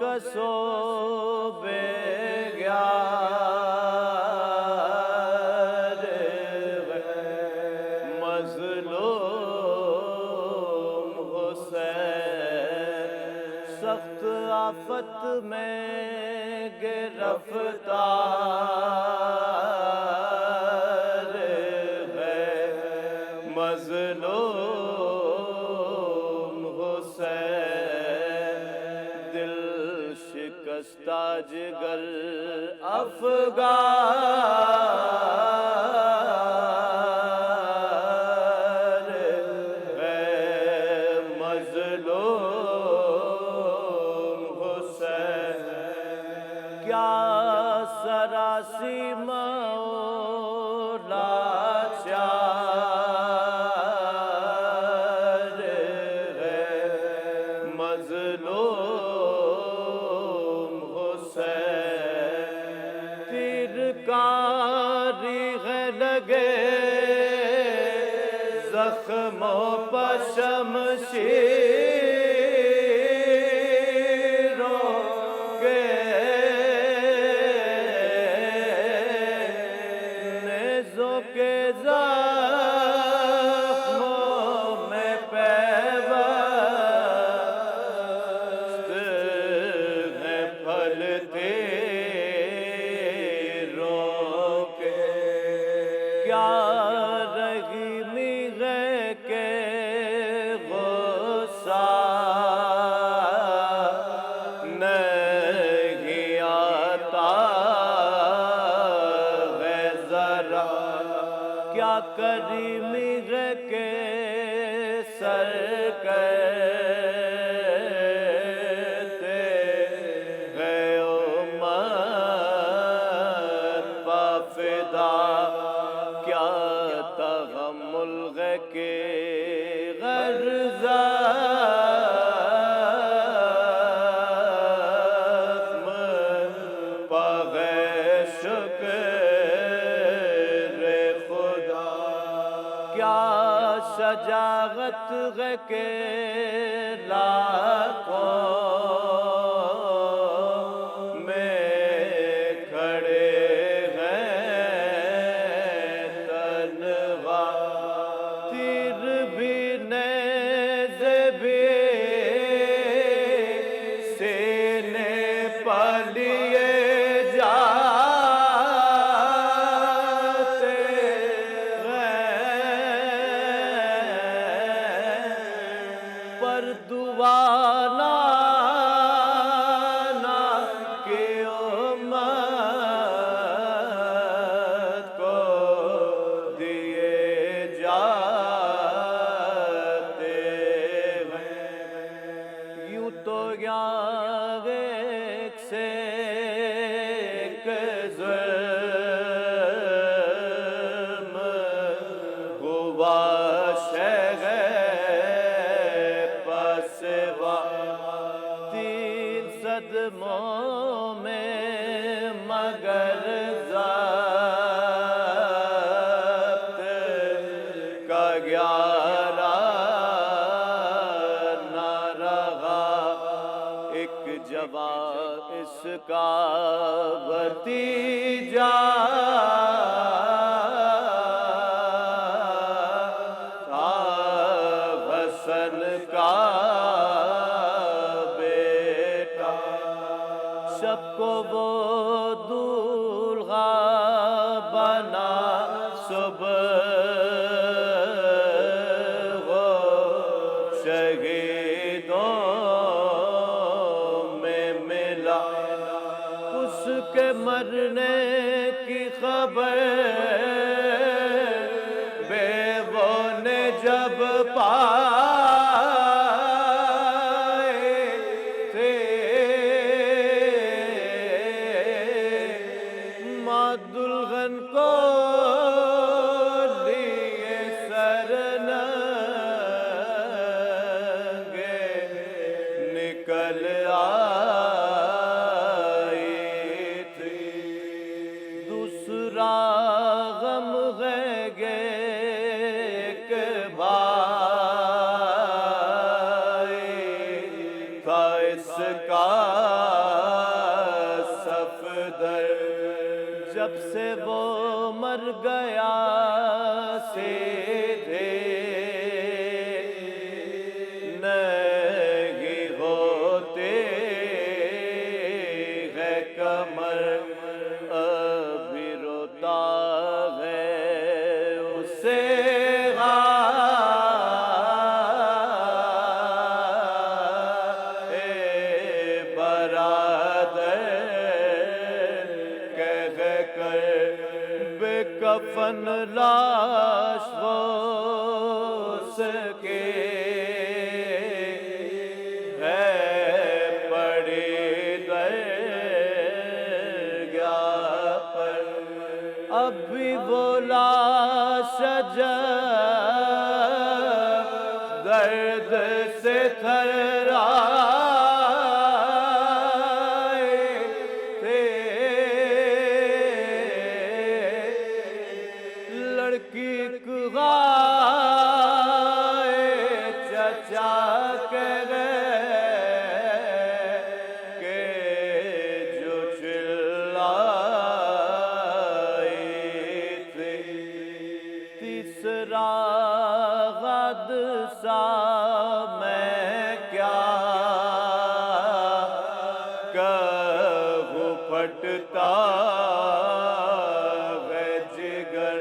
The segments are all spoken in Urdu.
کسو بے گیا مظلوم حسین سخت آفت میں گرفتار ہے مظلوم حسین دل شکستہ جگر افگار ہے مظلوم حسین کیا سراسی مولا چار ہے مظلوم حسین تیر کاری ہے لگے زخموں پر شمشیروں کے نیزوں کے زخموں میں پیوست ہیں پھل تیروں کے کیا رحیمی ہے کہ غصہ نہیں آتا ہے ذرا کیا کریمی ہے کہ سر کرتے ہیں امت پافدہ کیا تحمل ہے کہ غرزم پاگے شکر خدا کیا شجاعت ہے کہ لاکھوں میں کھڑے ہیں تنہا تیر بھی نیزے بھی سینے پر لیے جاتے ہیں پر دعا لانا کہ امت کو دیے جاتے ہیں یوں تو ایک سے ایک ظلم ہوا شہر پسوا تین صدموں میں مگر ضبط کا 11 نہ رہا ایک جوان اس کا بھتیجا تھا حسن کا بیٹا شب کو وہ دولہا بنا صبح وہ شہیدوں میں ملا اس کے مرنے کی خبر بیووں نے جب پائے تھے ماں دلہن کو لی مر گیا سیدھے نہیں ہوتے ہے کمر ابھی روتا ہے اسے کفن لاش وہ اس کے ہے پڑی درگاہ پر ابھی وہ لاش درد سے تھرائے تھے لڑکی گائے چچا کے کہ جو چلائی تھی تیسرا حادثہ میں کیا کہوں پھٹتا ہے جگر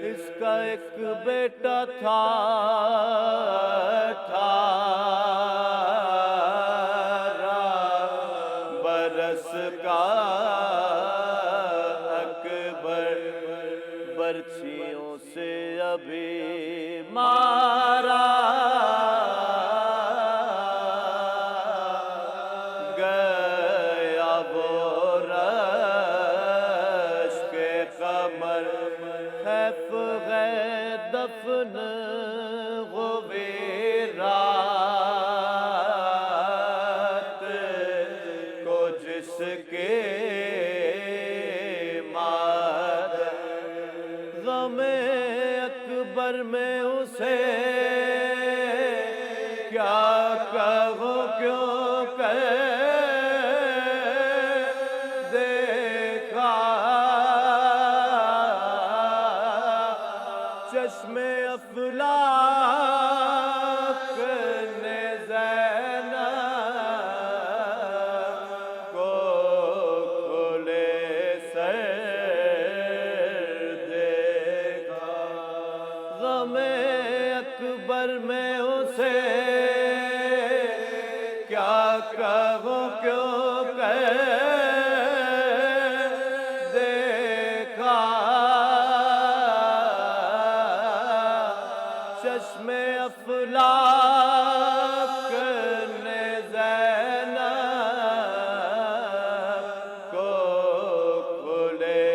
اس کا ایک بیٹا تھا 18 برس کا اکبر برچھیوں سے ابھی مارا گیا وہ رش کے قمر خیف ہے دفن غویرات کو جس کے غم اکبر میں اسے کیا کہوں کیوں کہ دیکھا چشم افلاک نے زینب کو کھلے سر غم اکبر میں اسے کیا کہوں کیوں کہ دیکھا چشم افلاک نے زینب کو کھلے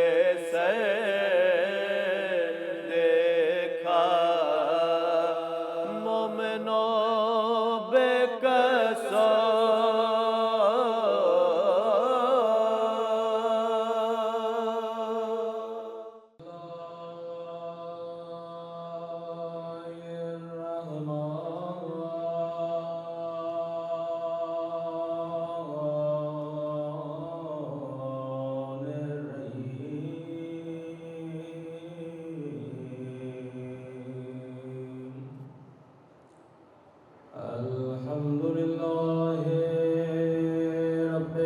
سر بے قصو الحمد لله رب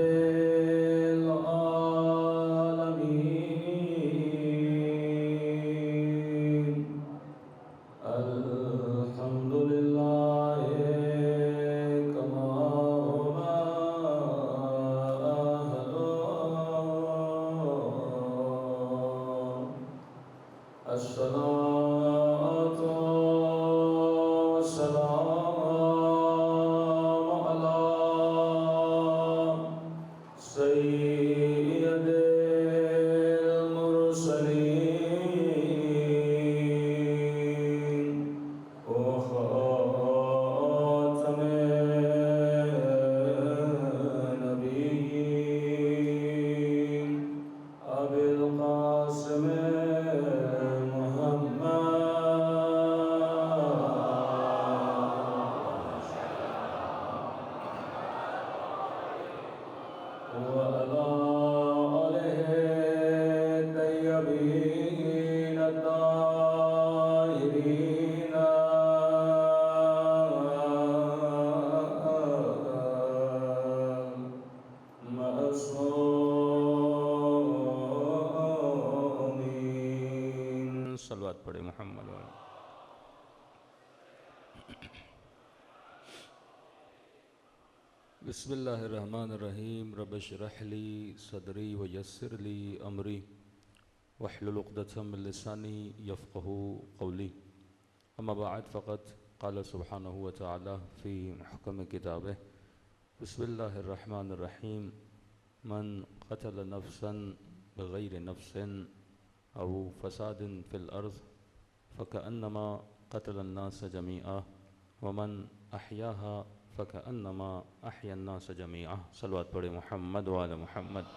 العالمين الحمد لله كما هما أهله الصلاة والسلام سيد المرسلين وخاتم النبيين أبي القاسم محمد وعلى آله الطيبين محمد صلوات پڑھے محمد والے. بسم اللہ الرحمن الرحیم. رب اشرح لی صدری ویسر لی امری واحلل عقدۃ من لسانی یفقہوا قولی. اما بعد فقد قال سبحانہ وتعالی فی محکم کتابہ بسم اللہ الرحمن الرحیم. من قتل نفسا بغیر نفس او فساد فی الارض فکأنما قتل الناس جمیعا ومن احیاها فکأنما احیا الناس جمیعا. صلوات پڑھے محمد وعلی محمد.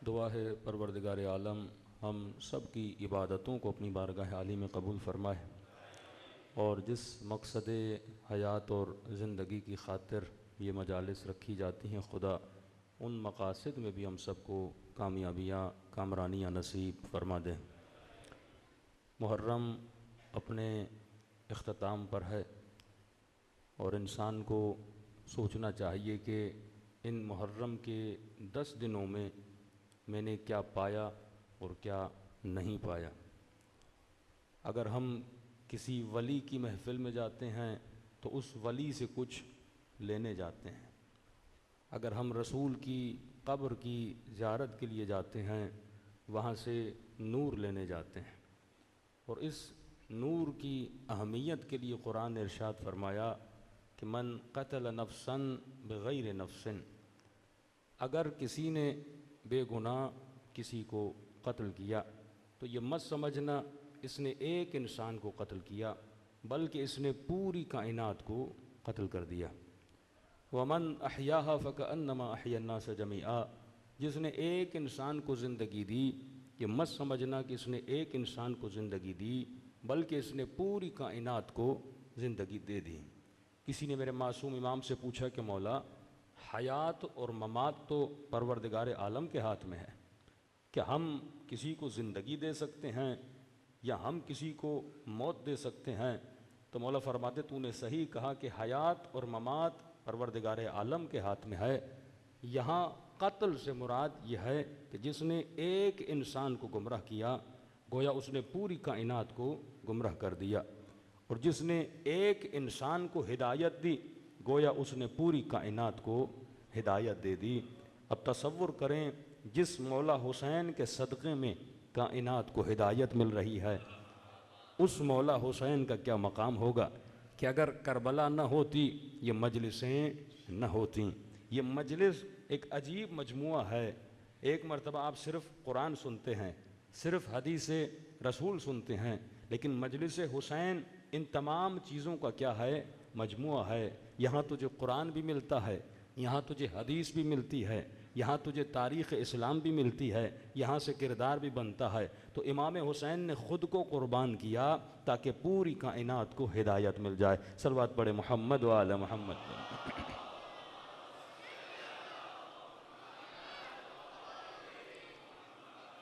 دعا ہے پروردگار عالم ہم سب کی عبادتوں کو اپنی بارگاہ عالی میں قبول فرمائے، اور جس مقصد حیات اور زندگی کی خاطر یہ مجالس رکھی جاتی ہیں خدا ان مقاصد میں بھی ہم سب کو کامیابیاں کامرانیاں نصیب فرما دیں. محرم اپنے اختتام پر ہے اور انسان کو سوچنا چاہیے کہ ان محرم کے 10 دنوں میں نے کیا پایا اور کیا نہیں پایا. اگر ہم کسی ولی کی محفل میں جاتے ہیں تو اس ولی سے کچھ لینے جاتے ہیں. اگر ہم رسول کی قبر کی زیارت کے لیے جاتے ہیں وہاں سے نور لینے جاتے ہیں. اور اس نور کی اہمیت کے لیے قرآن نے ارشاد فرمایا کہ من قتل نفسا بغیر نفس. اگر کسی نے بے گناہ کسی کو قتل کیا تو یہ مت سمجھنا اس نے ایک انسان کو قتل کیا بلکہ اس نے پوری کائنات کو قتل کر دیا. ومن احیاها فکأنما احیا الناس جمیعا. جس نے ایک انسان کو زندگی دی یہ مت سمجھنا کہ اس نے ایک انسان کو زندگی دی بلکہ اس نے پوری کائنات کو زندگی دے دی. کسی نے میرے معصوم امام سے پوچھا کہ مولا حیات اور ممات تو پروردگار عالم کے ہاتھ میں ہے، کہ ہم کسی کو زندگی دے سکتے ہیں یا ہم کسی کو موت دے سکتے ہیں؟ تو مولا فرماتے تو نے صحیح کہا کہ حیات اور ممات پروردگار عالم کے ہاتھ میں ہے. یہاں قتل سے مراد یہ ہے کہ جس نے ایک انسان کو گمراہ کیا گویا اس نے پوری کائنات کو گمراہ کر دیا، اور جس نے ایک انسان کو ہدایت دی گویا اس نے پوری کائنات کو ہدایت دے دی. اب تصور کریں جس مولا حسین کے صدقے میں کائنات کو ہدایت مل رہی ہے اس مولا حسین کا کیا مقام ہوگا کہ اگر کربلا نہ ہوتی یہ مجلسیں نہ ہوتیں. یہ مجلس ایک عجیب مجموعہ ہے. ایک مرتبہ آپ صرف قرآن سنتے ہیں، صرف حدیث رسول سنتے ہیں، لیکن مجلس حسین ان تمام چیزوں کا کیا ہے؟ مجموعہ ہے. یہاں تجھے قرآن بھی ملتا ہے، یہاں تجھے حدیث بھی ملتی ہے، یہاں تجھے تاریخ اسلام بھی ملتی ہے، یہاں سے کردار بھی بنتا ہے. تو امام حسین نے خود کو قربان کیا تاکہ پوری کائنات کو ہدایت مل جائے. صلوات پڑھے محمد وعلی محمد.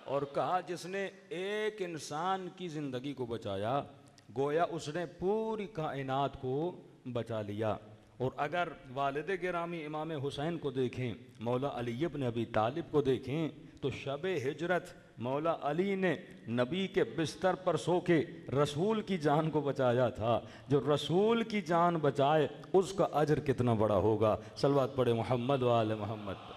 اور کہا جس نے ایک انسان کی زندگی کو بچایا گویا اس نے پوری کائنات کو بچا لیا. اور اگر والد گرامی امام حسین کو دیکھیں، مولا علی ابن ابی طالب کو دیکھیں تو شب ہجرت مولا علی نے نبی کے بستر پر سو کے رسول کی جان کو بچایا تھا. جو رسول کی جان بچائے اس کا اجر کتنا بڑا ہوگا. صلوات پڑھے محمد وآل محمد.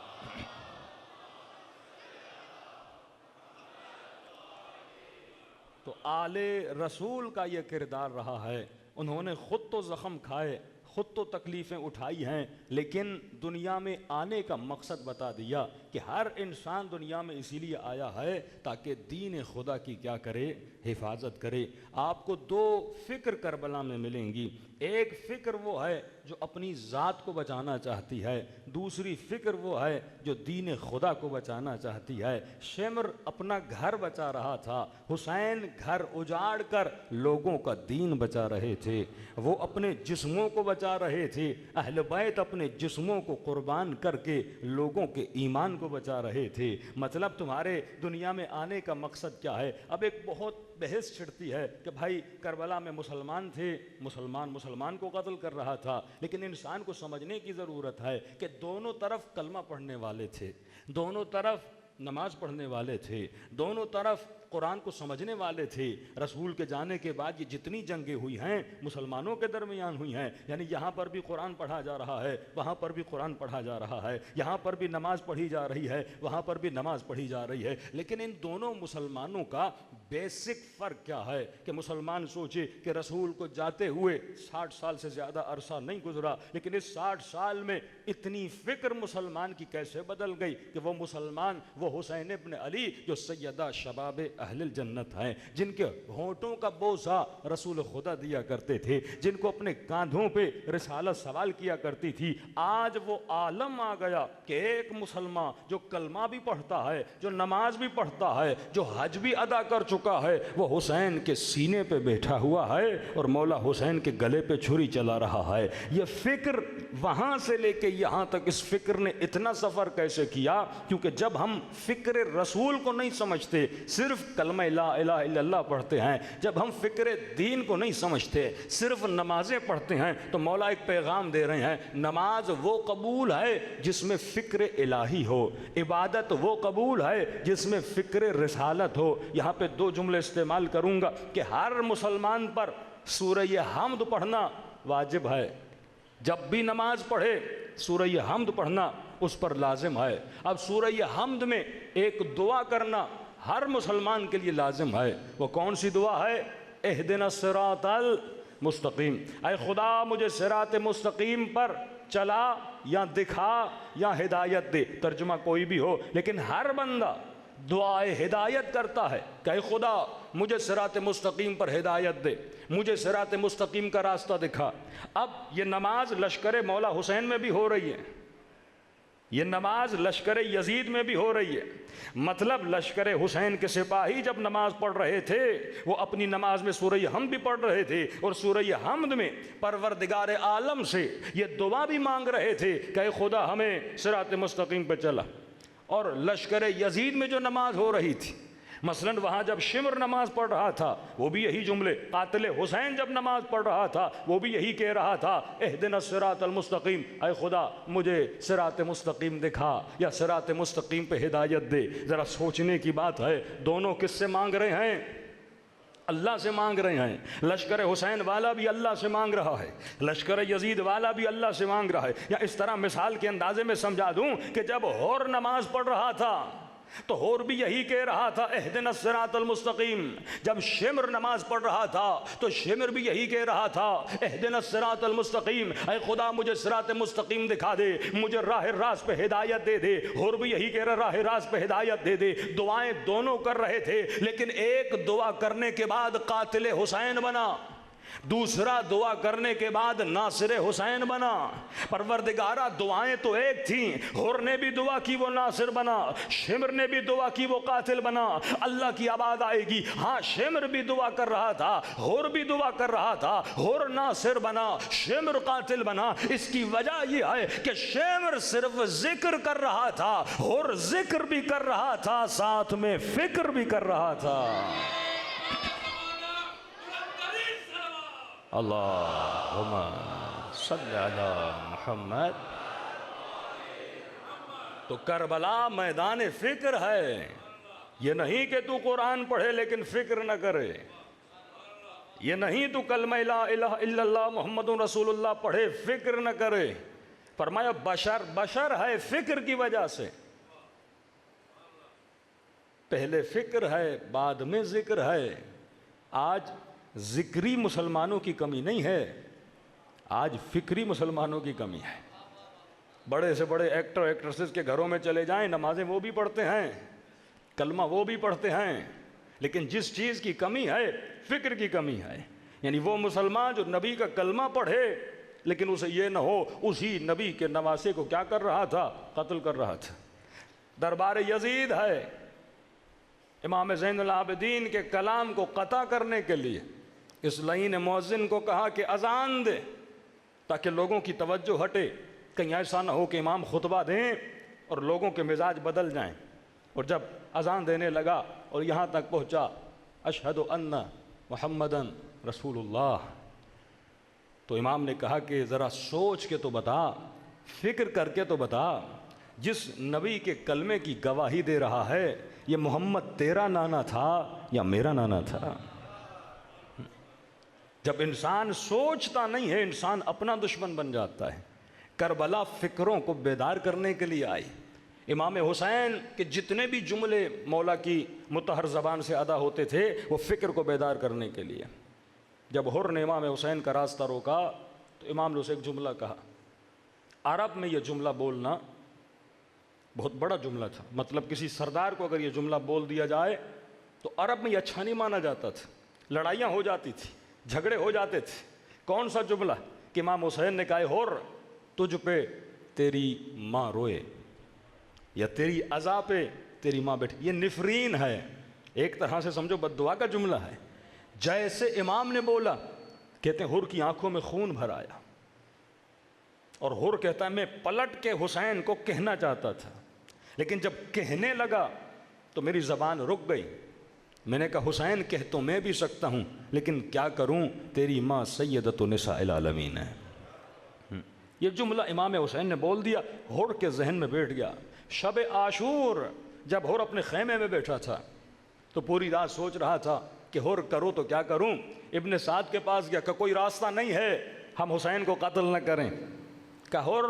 تو آل رسول کا یہ کردار رہا ہے. انہوں نے خود تو زخم کھائے، خود تو تکلیفیں اٹھائی ہیں، لیکن دنیا میں آنے کا مقصد بتا دیا کہ ہر انسان دنیا میں اسی لیے آیا ہے تاکہ دین خدا کی کیا کرے؟ حفاظت کرے. آپ کو 2 فکر کربلا میں ملیں گی. ایک فکر وہ ہے جو اپنی ذات کو بچانا چاہتی ہے، دوسری فکر وہ ہے جو دین خدا کو بچانا چاہتی ہے. شمر اپنا گھر بچا رہا تھا، حسین گھر اجاڑ کر لوگوں کا دین بچا رہے تھے. وہ اپنے جسموں کو بچا رہے تھے، اہل بیت اپنے جسموں کو قربان کر کے لوگوں کے ایمان کو بچا رہے تھے. مطلب تمہارے دنیا میں آنے کا مقصد کیا ہے؟ اب ایک بہت بحث چھڑتی ہے کہ بھائی کربلا میں مسلمان تھے، مسلمان کو قتل کر رہا تھا، لیکن انسان کو سمجھنے کی ضرورت ہے کہ دونوں طرف کلمہ پڑھنے والے تھے، دونوں طرف نماز پڑھنے والے تھے، دونوں طرف قرآن کو سمجھنے والے تھے۔ رسول کے جانے کے بعد یہ جتنی جنگیں ہوئی ہیں مسلمانوں کے درمیان ہوئی ہیں، یعنی یہاں پر بھی قرآن پڑھا جا رہا ہے، وہاں پر بھی قرآن پڑھا جا رہا ہے، یہاں پر بھی نماز پڑھی جا رہی ہے، وہاں پر بھی نماز پڑھی جا رہی ہے، لیکن ان دونوں مسلمانوں کا بیسک فرق کیا ہے کہ مسلمان سوچے کہ رسول کو جاتے ہوئے 60 سال سے زیادہ عرصہ نہیں گزرا، لیکن اس 60 سال میں اتنی فکر مسلمان کی کیسے بدل گئی کہ وہ مسلمان، وہ حسین ابن علی جو سیدہ شباب اہل الجنت ہیں، جن کے ہونٹوں کا بوسہ رسول خدا دیا کرتے تھے، جن کو اپنے کاندھوں پہ رسالت سوال کیا کرتی تھی، آج وہ عالم آ گیا کہ ایک مسلمان جو کلمہ بھی پڑھتا ہے، جو نماز بھی پڑھتا ہے، جو حج بھی ادا کر چکا ہے، وہ حسین کے سینے پہ بیٹھا ہوا ہے اور مولا حسین کے گلے پہ چھری چلا رہا ہے۔ یہ فکر وہاں سے لے کے یہاں تک، اس فکر نے اتنا سفر کیسے کیا؟ کیونکہ جب ہم فکر رسول کو نہیں سمجھتے، صرف کلمہ لا الہ الا اللہ پڑھتے ہیں، جب ہم فکر دین کو نہیں سمجھتے، صرف نمازیں پڑھتے ہیں، تو مولا ایک پیغام دے رہے ہیں، نماز وہ قبول ہے جس میں فکر الہی ہو، عبادت وہ قبول ہے جس میں فکر رسالت ہو۔ یہاں پہ 2 جملے استعمال کروں گا کہ ہر مسلمان پر سورہ حمد پڑھنا واجب ہے، جب بھی نماز پڑھے سورہ حمد پڑھنا اس پر لازم ہے۔ اب سورہ حمد میں ایک دعا کرنا ہر مسلمان کے لیے لازم ہے، وہ کون سی دعا ہے؟ اہدنا الصراط المستقیم، اے خدا مجھے صراط مستقیم پر چلا یا دکھا یا ہدایت دے، ترجمہ کوئی بھی ہو، لیکن ہر بندہ دعائے ہدایت کرتا ہے کہ اے خدا مجھے صراط مستقیم پر ہدایت دے، مجھے صراط مستقیم کا راستہ دکھا۔ اب یہ نماز لشکر مولا حسین میں بھی ہو رہی ہے، یہ نماز لشکر یزید میں بھی ہو رہی ہے، مطلب لشکر حسین کے سپاہی جب نماز پڑھ رہے تھے وہ اپنی نماز میں سورہ حمد بھی پڑھ رہے تھے، اور سورہ حمد میں پروردگار عالم سے یہ دعا بھی مانگ رہے تھے کہ اے خدا ہمیں صراط مستقیم پہ چلا۔ اور لشکر یزید میں جو نماز ہو رہی تھی، مثلا وہاں جب شمر نماز پڑھ رہا تھا وہ بھی یہی جملے، قاتل حسین جب نماز پڑھ رہا تھا وہ بھی یہی کہہ رہا تھا، اہدنا الصراط المستقیم، اے خدا مجھے صراط مستقیم دکھا یا صراط مستقیم پہ ہدایت دے۔ ذرا سوچنے کی بات ہے، دونوں کس سے مانگ رہے ہیں؟ اللہ سے مانگ رہے ہیں۔ لشکر حسین والا بھی اللہ سے مانگ رہا ہے، لشکر یزید والا بھی اللہ سے مانگ رہا ہے۔ یا اس طرح مثال کے اندازے میں سمجھا دوں کہ جب ہور نماز پڑھ رہا تھا تو ہور بھی یہی کہہ رہا تھا اہدنا الصراط المستقیم، جب شمر نماز پڑھ رہا تھا تو شمر بھی یہی کہہ رہا تھا اہدنا الصراط المستقیم، اے خدا مجھے صراط مستقیم دکھا دے، مجھے راہ راست پہ ہدایت دے دے۔ ہور بھی یہی کہہ رہا راہ راست پہ ہدایت دے دے۔ دعائیں دونوں کر رہے تھے، لیکن ایک دعا کرنے کے بعد قاتل حسین بنا، دوسرا دعا کرنے کے بعد ناصر حسین بنا۔ پروردگارہ دعائیں تو ایک تھیں، ہور نے بھی دعا کی وہ ناصر بنا، شمر نے بھی دعا کی وہ قاتل بنا۔ اللہ کی آواز آئے گی، ہاں شمر بھی دعا کر رہا تھا، ہور بھی دعا کر رہا تھا، ہور ناصر بنا، شمر قاتل بنا۔ اس کی وجہ یہ ہے کہ شمر صرف ذکر کر رہا تھا، ہور ذکر بھی کر رہا تھا، ساتھ میں فکر بھی کر رہا تھا۔ اللہم صلی علی محمد۔ تو کربلا میدان فکر ہے، یہ نہیں کہ تو قرآن پڑھے لیکن فکر نہ کرے، یہ نہیں تو کلمہ لا الہ الا اللہ محمد رسول اللہ پڑھے فکر نہ کرے۔ فرمایا بشر ہے فکر کی وجہ سے، پہلے فکر ہے بعد میں ذکر ہے۔ آج ذکری مسلمانوں کی کمی نہیں ہے، آج فکری مسلمانوں کی کمی ہے۔ بڑے سے بڑے ایکٹر ایکٹریسز کے گھروں میں چلے جائیں، نمازیں وہ بھی پڑھتے ہیں، کلمہ وہ بھی پڑھتے ہیں، لیکن جس چیز کی کمی ہے فکر کی کمی ہے۔ یعنی وہ مسلمان جو نبی کا کلمہ پڑھے لیکن اسے یہ نہ ہو اسی نبی کے نواسے کو کیا کر رہا تھا؟ قتل کر رہا تھا۔ دربار یزید ہے، امام زین العابدین کے کلام کو قطع کرنے کے لیے اس لعین مؤذن کو کہا کہ اذان دے تاکہ لوگوں کی توجہ ہٹے، کہیں ایسا نہ ہو کہ امام خطبہ دیں اور لوگوں کے مزاج بدل جائیں۔ اور جب اذان دینے لگا اور یہاں تک پہنچا اشہد ان محمدن رسول اللہ۔ تو امام نے کہا کہ ذرا سوچ کے تو بتا، فکر کر کے تو بتا، جس نبی کے کلمے کی گواہی دے رہا ہے یہ محمد تیرا نانا تھا یا میرا نانا تھا؟ جب انسان سوچتا نہیں ہے انسان اپنا دشمن بن جاتا ہے۔ کربلا فکروں کو بیدار کرنے کے لیے آئی۔ امام حسین کے جتنے بھی جملے مولا کی مطہر زبان سے ادا ہوتے تھے وہ فکر کو بیدار کرنے کے لیے۔ جب حر نے امام حسین کا راستہ روکا تو امام نے اسے ایک جملہ کہا۔ عرب میں یہ جملہ بولنا بہت بڑا جملہ تھا، مطلب کسی سردار کو اگر یہ جملہ بول دیا جائے تو عرب میں یہ اچھا نہیں مانا جاتا تھا، لڑائیاں ہو جاتی تھی، جھگڑے ہو جاتے تھے۔ کون سا جملہ کہ امام حسین نے کہا حر تجھ پہ تیری ماں روئے یا تیری عزا پہ تیری ماں بیٹھی۔ یہ نفرین ہے، ایک طرح سے سمجھو بد دعا کا جملہ ہے۔ جیسے امام نے بولا، کہتے ہیں حر کی آنکھوں میں خون بھر آیا، اور حر کہتا ہے میں پلٹ کے حسین کو کہنا چاہتا تھا، لیکن جب کہنے لگا تو میری زبان رک گئی۔ میں نے کہا حسین کہہ تو میں بھی سکتا ہوں لیکن کیا کروں، تیری ماں سیدۃ نساء العالمین ہے۔ یہ جملہ امام حسین نے بول دیا، حر کے ذہن میں بیٹھ گیا۔ شب عاشور جب حر اپنے خیمے میں بیٹھا تھا تو پوری رات سوچ رہا تھا کہ حر کروں تو کیا کروں۔ ابن سعد کے پاس گیا کہ کوئی راستہ نہیں ہے ہم حسین کو قتل نہ کریں۔ کہ حر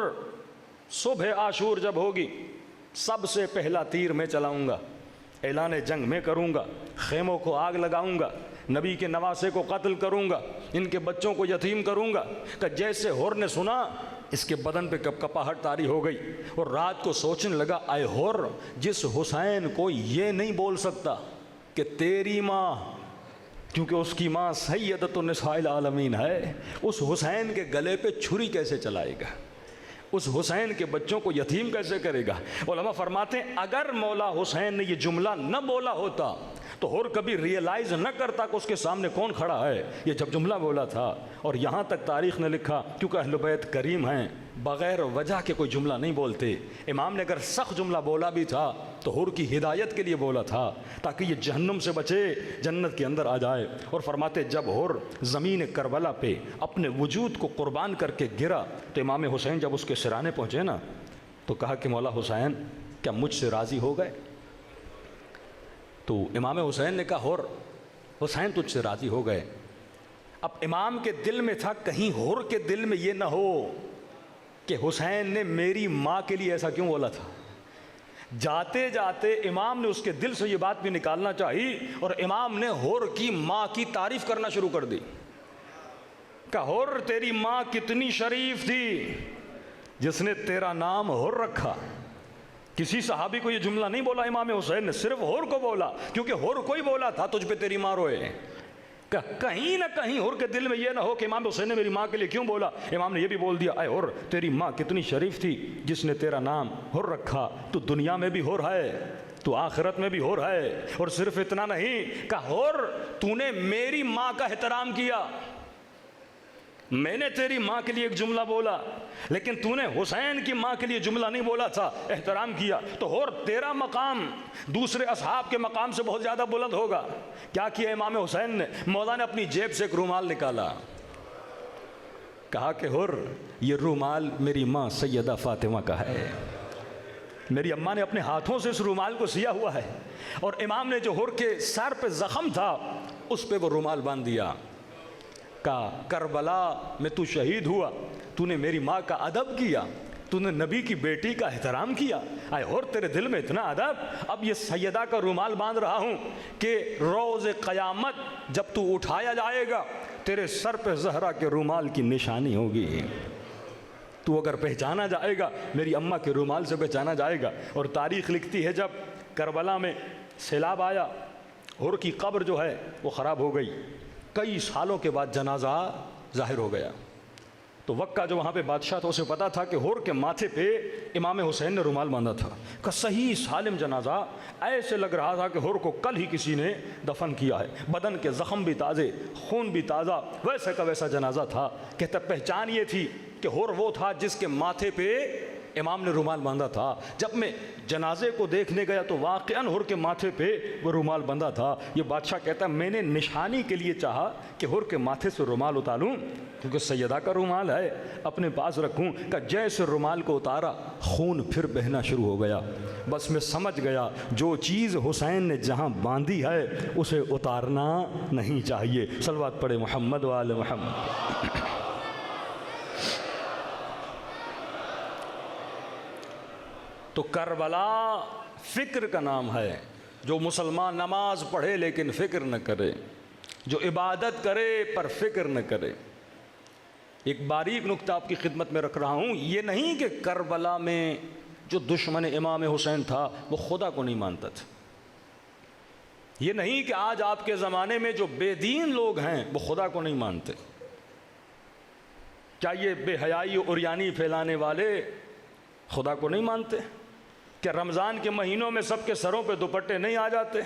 صبح عاشور جب ہوگی سب سے پہلا تیر میں چلاؤں گا، اعلان جنگ میں کروں گا، خیموں کو آگ لگاؤں گا، نبی کے نواسے کو قتل کروں گا، ان کے بچوں کو یتیم کروں گا۔ کہ جیسے حر نے سنا اس کے بدن پہ کب کپاہٹ طاری ہو گئی اور رات کو سوچنے لگا اے حر جس حسین کو یہ نہیں بول سکتا کہ تیری ماں، کیونکہ اس کی ماں سیدۃ النساء العالمین ہے، اس حسین کے گلے پہ چھری کیسے چلائے گا، اس حسین کے بچوں کو یتیم کیسے کرے گا۔ علماء فرماتے ہیں اگر مولا حسین نے یہ جملہ نہ بولا ہوتا تو حر کبھی ریئلائز نہ کرتا کہ اس کے سامنے کون کھڑا ہے۔ یہ جب جملہ بولا تھا، اور یہاں تک تاریخ نے لکھا کیونکہ اہل بیت کریم ہیں بغیر وجہ کے کوئی جملہ نہیں بولتے۔ امام نے اگر سخت جملہ بولا بھی تھا تو حر کی ہدایت کے لیے بولا تھا تاکہ یہ جہنم سے بچے، جنت کے اندر آ جائے۔ اور فرماتے جب حر زمین کربلا پہ اپنے وجود کو قربان کر کے گرا تو امام حسین جب اس کے سرانے پہنچے نا تو کہا کہ مولا حسین کیا مجھ سے راضی ہو گئے؟ تو امام حسین نے کہا حر حسین تجھ سے راضی ہو گئے۔ اب امام کے دل میں تھا کہیں حر کے دل میں یہ نہ ہو کہ حسین نے میری ماں کے لیے ایسا کیوں بولا تھا۔ جاتے جاتے امام نے اس کے دل سے یہ بات بھی نکالنا چاہی اور امام نے حر کی ماں کی تعریف کرنا شروع کر دی کہ حر تیری ماں کتنی شریف تھی جس نے تیرا نام حر رکھا۔ کسی صحابی کو یہ جملہ نہیں بولا امام حسین نے، صرف حر کو بولا، کیونکہ حر کو ہی بولا تھا تجھ پہ تیری ماں روئے۔ کہیں نہ کہیں حر کے دل میں یہ نہ ہو کہ امام حسین نے میری ماں کے لیے کیوں بولا۔ امام نے یہ بھی بول دیا اے حر تیری ماں کتنی شریف تھی جس نے تیرا نام حر رکھا، تو دنیا میں بھی حر ہے، تو آخرت میں بھی حر ہے، اور صرف اتنا نہیں کہ حر تو نے میری ماں کا احترام کیا۔ میں نے تیری ماں کے لیے ایک جملہ بولا لیکن تو نے حسین کی ماں کے لیے جملہ نہیں بولا تھا، احترام کیا، تو حر تیرا مقام دوسرے اصحاب کے مقام سے بہت زیادہ بلند ہوگا۔ کیا کیا امام حسین نے؟ مولا نے اپنی جیب سے ایک رومال نکالا، کہا کہ حر یہ رومال میری ماں سیدہ فاطمہ کا ہے، میری اماں نے اپنے ہاتھوں سے اس رومال کو سیا ہوا ہے۔ اور امام نے جو حر کے سر پہ زخم تھا اس پہ وہ رومال باندھ دیا۔ کہا کربلا میں تو شہید ہوا، تو نے میری ماں کا ادب کیا، تو نے نبی کی بیٹی کا احترام کیا، اے حر تیرے دل میں اتنا ادب۔ اب یہ سیدہ کا رومال باندھ رہا ہوں کہ روز قیامت جب تو اٹھایا جائے گا تیرے سر پہ زہرا کے رومال کی نشانی ہوگی، تو اگر پہچانا جائے گا میری اماں کے رومال سے پہچانا جائے گا۔ اور تاریخ لکھتی ہے جب کربلا میں سیلاب آیا، حر کی قبر جو ہے وہ خراب ہو گئی، کئی سالوں کے بعد جنازہ ظاہر ہو گیا، تو وقت جو وہاں پہ بادشاہ تھا اسے پتا تھا کہ حر کے ماتھے پہ امام حسین نے رومال باندھا تھا، کہ صحیح سالم جنازہ، ایسے لگ رہا تھا کہ حر کو کل ہی کسی نے دفن کیا ہے، بدن کے زخم بھی تازے، خون بھی تازہ، ویسے کا ویسا جنازہ تھا۔ کہتا پہچان یہ تھی کہ حر وہ تھا جس کے ماتھے پہ امام نے رومال باندھا تھا. جب میں جنازے کو دیکھنے گیا تو واقعاً حر کے ماتھے پہ وہ رومال باندھا تھا. یہ بادشاہ کہتا ہے میں نے نشانی کے لیے چاہا کہ حر کے ماتھے سے رومال اتاروں کیونکہ سیدہ کا رومال ہے, اپنے پاس رکھوں. کہ جیسے رومال کو اتارا خون پھر بہنا شروع ہو گیا. بس میں سمجھ گیا جو چیز حسین نے جہاں باندھی ہے اسے اتارنا نہیں چاہیے. صلوات پڑھے محمد و آل محمد. تو کربلا فکر کا نام ہے. جو مسلمان نماز پڑھے لیکن فکر نہ کرے, جو عبادت کرے پر فکر نہ کرے. ایک باریک نکتہ آپ کی خدمت میں رکھ رہا ہوں, یہ نہیں کہ کربلا میں جو دشمن امام حسین تھا وہ خدا کو نہیں مانتا تھا. یہ نہیں کہ آج آپ کے زمانے میں جو بے دین لوگ ہیں وہ خدا کو نہیں مانتے. کیا یہ بے حیائی اور عریانی پھیلانے والے خدا کو نہیں مانتے؟ کیا رمضان کے مہینوں میں سب کے سروں پہ دوپٹے نہیں آ جاتے؟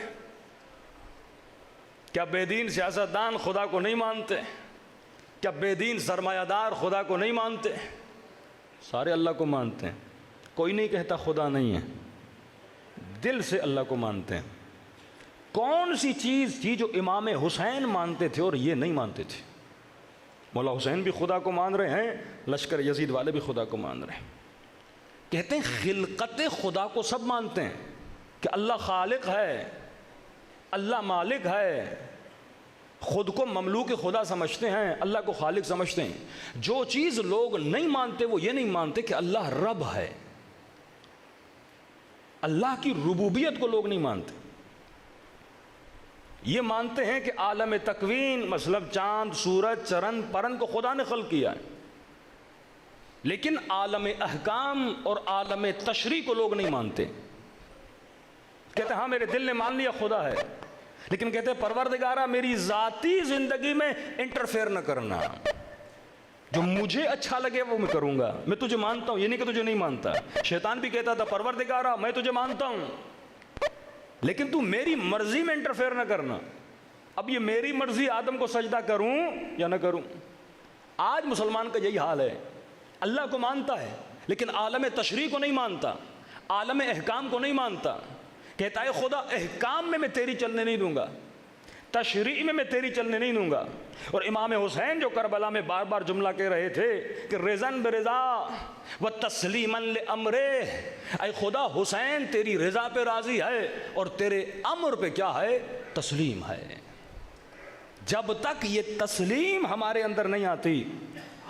کیا بے دین سیاستدان خدا کو نہیں مانتے؟ کیا بے دین سرمایہ دار خدا کو نہیں مانتے؟ سارے اللہ کو مانتے ہیں. کوئی نہیں کہتا خدا نہیں ہے, دل سے اللہ کو مانتے ہیں. کون سی چیز تھی جو امام حسین مانتے تھے اور یہ نہیں مانتے تھے؟ مولا حسین بھی خدا کو مان رہے ہیں, لشکر یزید والے بھی خدا کو مان رہے ہیں. کہتے ہیں خلقت خدا کو سب مانتے ہیں کہ اللہ خالق ہے, اللہ مالک ہے, خود کو مملوک خدا سمجھتے ہیں, اللہ کو خالق سمجھتے ہیں. جو چیز لوگ نہیں مانتے وہ یہ نہیں مانتے کہ اللہ رب ہے. اللہ کی ربوبیت کو لوگ نہیں مانتے. یہ مانتے ہیں کہ عالم تکوین مثلاً چاند, سورج, چرند, پرند کو خدا نے خلق کیا ہے, لیکن عالم احکام اور عالم تشریع کو لوگ نہیں مانتے. کہتے ہیں ہاں میرے دل نے مان لیا خدا ہے, لیکن کہتے ہیں پروردگارہ میری ذاتی زندگی میں انٹرفیئر نہ کرنا, جو مجھے اچھا لگے وہ میں کروں گا. میں تجھے مانتا ہوں, یہ نہیں کہ تجھے نہیں مانتا. شیطان بھی کہتا تھا پروردگارہ میں تجھے مانتا ہوں لیکن تو میری مرضی میں انٹرفیئر نہ کرنا. اب یہ میری مرضی آدم کو سجدہ کروں یا نہ کروں. آج مسلمان کا یہی حال ہے, اللہ کو مانتا ہے لیکن عالم تشریع کو نہیں مانتا, عالم احکام کو نہیں مانتا. کہتا ہے خدا احکام میں تیری چلنے نہیں دوں گا, تشریع میں تیری چلنے نہیں دوں گا. اور امام حسین جو کربلا میں بار بار جملہ کہہ رہے تھے کہ رضن برضا و تسلیما لامرہ, اے خدا حسین تیری رضا پہ راضی ہے اور تیرے امر پہ کیا ہے, تسلیم ہے. جب تک یہ تسلیم ہمارے اندر نہیں آتی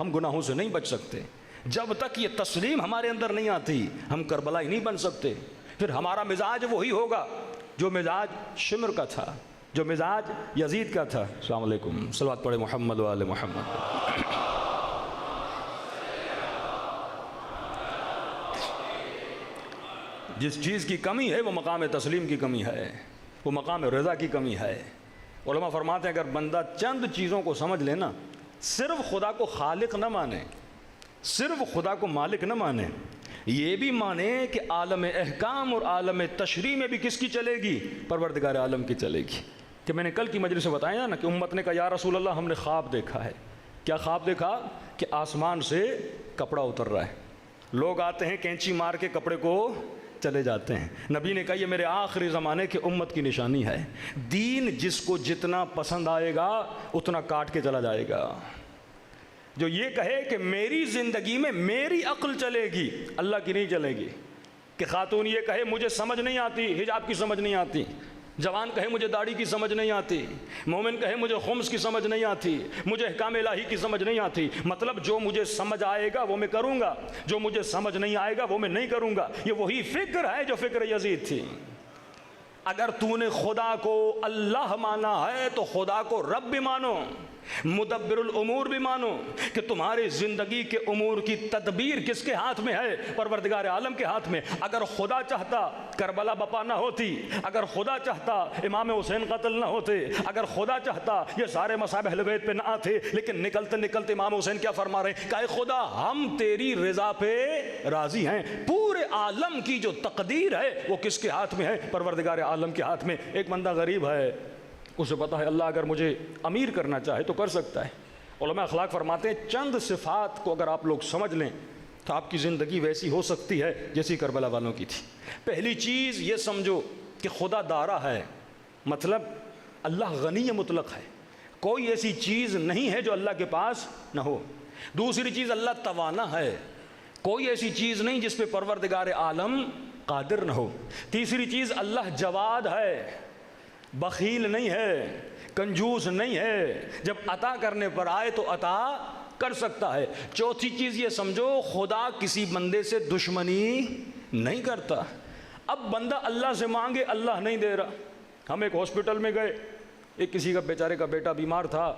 ہم گناہوں سے نہیں بچ سکتے. جب تک یہ تسلیم ہمارے اندر نہیں آتی ہم کربلائی نہیں بن سکتے. پھر ہمارا مزاج وہی ہوگا جو مزاج شمر کا تھا, جو مزاج یزید کا تھا. السلام علیکم. صلوات پڑھے محمد و آل محمد. جس چیز کی کمی ہے وہ مقام تسلیم کی کمی ہے, وہ مقام رضا کی کمی ہے. علماء فرماتے ہیں اگر بندہ چند چیزوں کو سمجھ لینا, صرف خدا کو خالق نہ مانے, صرف خدا کو مالک نہ مانے, یہ بھی مانے کہ عالم احکام اور عالم تشریع میں بھی کس کی چلے گی, پروردگار عالم کی چلے گی. کہ میں نے کل کی مجلس سے بتایا نا کہ امت نے کہا یا رسول اللہ ہم نے خواب دیکھا ہے. کیا خواب دیکھا؟ کہ آسمان سے کپڑا اتر رہا ہے, لوگ آتے ہیں کینچی مار کے کپڑے کو چلے جاتے ہیں. نبی نے کہا یہ میرے آخری زمانے کے امت کی نشانی ہے. دین جس کو جتنا پسند آئے گا اتنا کاٹ کے چلا جائے گا. جو یہ کہے کہ میری زندگی میں میری عقل چلے گی, اللہ کی نہیں چلے گی. کہ خاتون یہ کہے مجھے سمجھ نہیں آتی, حجاب کی سمجھ نہیں آتی. جوان کہے مجھے داڑھی کی سمجھ نہیں آتی. مومن کہے مجھے خمس کی سمجھ نہیں آتی, مجھے احکام الہی کی سمجھ نہیں آتی. مطلب جو مجھے سمجھ آئے گا وہ میں کروں گا, جو مجھے سمجھ نہیں آئے گا وہ میں نہیں کروں گا. یہ وہی فکر ہے جو فکر یزید تھی. اگر تو نے خدا کو اللہ مانا ہے تو خدا کو رب بھی مانو, مدبر الامور بھی مانو کہ تمہاری زندگی کے امور کی تدبیر کس کے ہاتھ میں ہے, پروردگار عالم کے ہاتھ میں. اگر خدا چاہتا کربلا بپا نہ ہوتی, اگر خدا چاہتا امام حسین قتل نہ ہوتے, اگر خدا چاہتا یہ سارے مصائب اہل بیت پہ نہ آتے. لیکن نکلتے نکلتے امام حسین کیا فرما رہے ہیں کہ اے خدا ہم تیری رضا پہ راضی ہیں. پورے عالم کی جو تقدیر ہے وہ کس کے ہاتھ میں ہے, پروردگار عالم کے ہاتھ میں. ایک بندہ غریب ہے, اسے پتا ہے اللہ اگر مجھے امیر کرنا چاہے تو کر سکتا ہے. علماء اخلاق فرماتے ہیں چند صفات کو اگر آپ لوگ سمجھ لیں تو آپ کی زندگی ویسی ہو سکتی ہے جیسی کربلا والوں کی تھی۔ پہلی چیز یہ سمجھو کہ خدا دارا ہے، مطلب اللہ غنی مطلق ہے، کوئی ایسی چیز نہیں ہے جو اللہ کے پاس نہ ہو۔ دوسری چیز اللہ توانا ہے، کوئی ایسی چیز نہیں جس پہ پروردگار عالم قادر نہ ہو۔ تیسری چیز اللہ جواد ہے، بخیل نہیں ہے، کنجوس نہیں ہے، جب عطا کرنے پر آئے تو عطا کر سکتا ہے۔ چوتھی چیز یہ سمجھو خدا کسی بندے سے دشمنی نہیں کرتا۔ اب بندہ اللہ سے مانگے، اللہ نہیں دے رہا۔ ہم ایک ہاسپٹل میں گئے، ایک کسی کا بیچارے کا بیٹا بیمار تھا،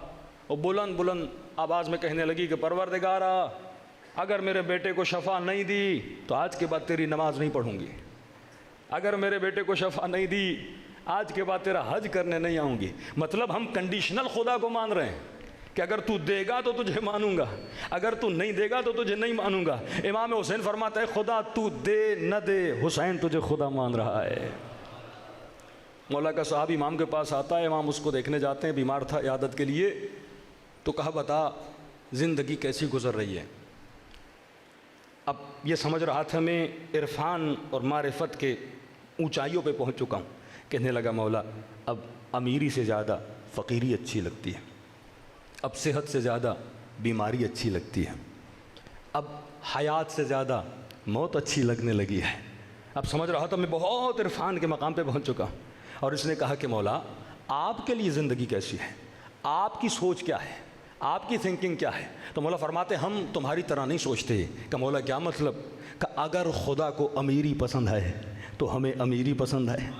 وہ بلند بلند آواز میں کہنے لگی کہ پروردگارا اگر میرے بیٹے کو شفا نہیں دی تو آج کے بعد تیری نماز نہیں پڑھوں گی، اگر میرے بیٹے کو شفا نہیں دی آج کے بعد تیرا حج کرنے نہیں آؤں گی۔ مطلب ہم کنڈیشنل خدا کو مان رہے ہیں کہ اگر تو دے گا تو تجھے مانوں گا، اگر تو نہیں دے گا تو تجھے نہیں مانوں گا۔ امام حسین فرماتا ہے خدا تو دے نہ دے، حسین تجھے خدا مان رہا ہے۔ مولا کا صاحب امام کے پاس آتا ہے، امام اس کو دیکھنے جاتے ہیں، بیمار تھا عیادت کے لیے، تو کہا بتا زندگی کیسی گزر رہی ہے؟ اب یہ سمجھ رہا تھا میں عرفان اور معرفت کے اونچائیوں پہ پہنچ چکا ہوں۔ کہنے لگا مولا اب امیری سے زیادہ فقیری اچھی لگتی ہے، اب صحت سے زیادہ بیماری اچھی لگتی ہے، اب حیات سے زیادہ موت اچھی لگنے لگی ہے۔ اب سمجھ رہا تھا میں بہت عرفان کے مقام پہ پہنچ چکا ہوں۔ اور اس نے کہا کہ مولا آپ کے لیے زندگی کیسی ہے، آپ کی سوچ کیا ہے، آپ کی تھنکنگ کیا ہے؟ تو مولا فرماتے ہم تمہاری طرح نہیں سوچتے۔ کہ مولا کیا مطلب؟ کہ اگر خدا کو امیری پسند ہے تو ہمیں امیری پسند ہے،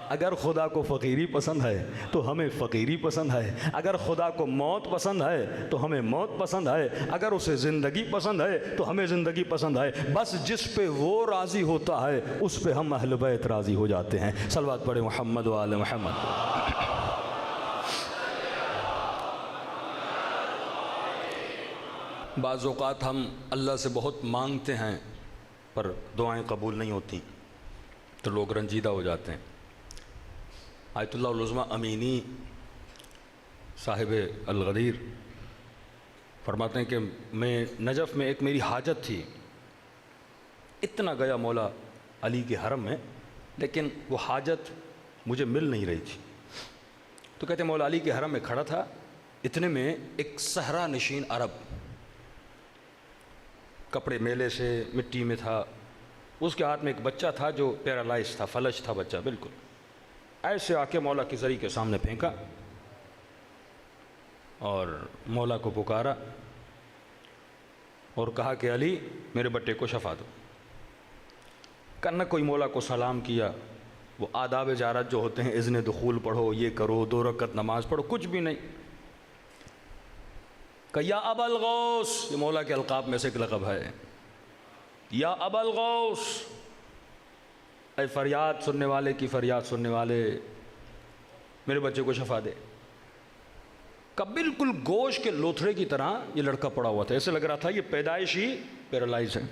اگر خدا کو فقیری پسند ہے تو ہمیں فقیری پسند ہے، اگر خدا کو موت پسند ہے تو ہمیں موت پسند ہے، اگر اسے زندگی پسند ہے تو ہمیں زندگی پسند ہے۔ بس جس پہ وہ راضی ہوتا ہے اس پہ ہم اہل بیت راضی ہو جاتے ہیں۔ صلوات پڑھیں محمد و آل محمد۔ بعض اوقات ہم اللہ سے بہت مانگتے ہیں پر دعائیں قبول نہیں ہوتی تو لوگ رنجیدہ ہو جاتے ہیں۔ آیت اللہ العظمیٰ امینی صاحب الغدیر فرماتے ہیں کہ میں نجف میں ایک میری حاجت تھی، اتنا گیا مولا علی کے حرم میں، لیکن وہ حاجت مجھے مل نہیں رہی تھی۔ تو کہتے ہیں مولا علی کے حرم میں کھڑا تھا، اتنے میں ایک صحرا نشین عرب، کپڑے میلے سے مٹی میں تھا، اس کے ہاتھ میں ایک بچہ تھا جو پیرالائز تھا، فلج تھا بچہ بالکل، ایسے آ کے مولا کی زری کے سامنے پھینکا اور مولا کو پکارا اور کہا کہ علی میرے بٹے کو شفا دو۔ نہ کوئی مولا کو سلام کیا، وہ آداب زیارت جو ہوتے ہیں، اذن دخول پڑھو، یہ کرو، 2 رکعت نماز پڑھو، کچھ بھی نہیں۔ کہ یا ابا الغوث، یہ مولا کے القاب میں سے ایک لقب ہے، یا ابا الغوث، اے فریاد سننے والے کی فریاد سننے والے، میرے بچے کو شفا دے۔ کہ بالکل گوشت کے لوتھڑے کی طرح یہ لڑکا پڑا ہوا تھا، ایسے لگ رہا تھا یہ پیدائشی پیرالائز ہے۔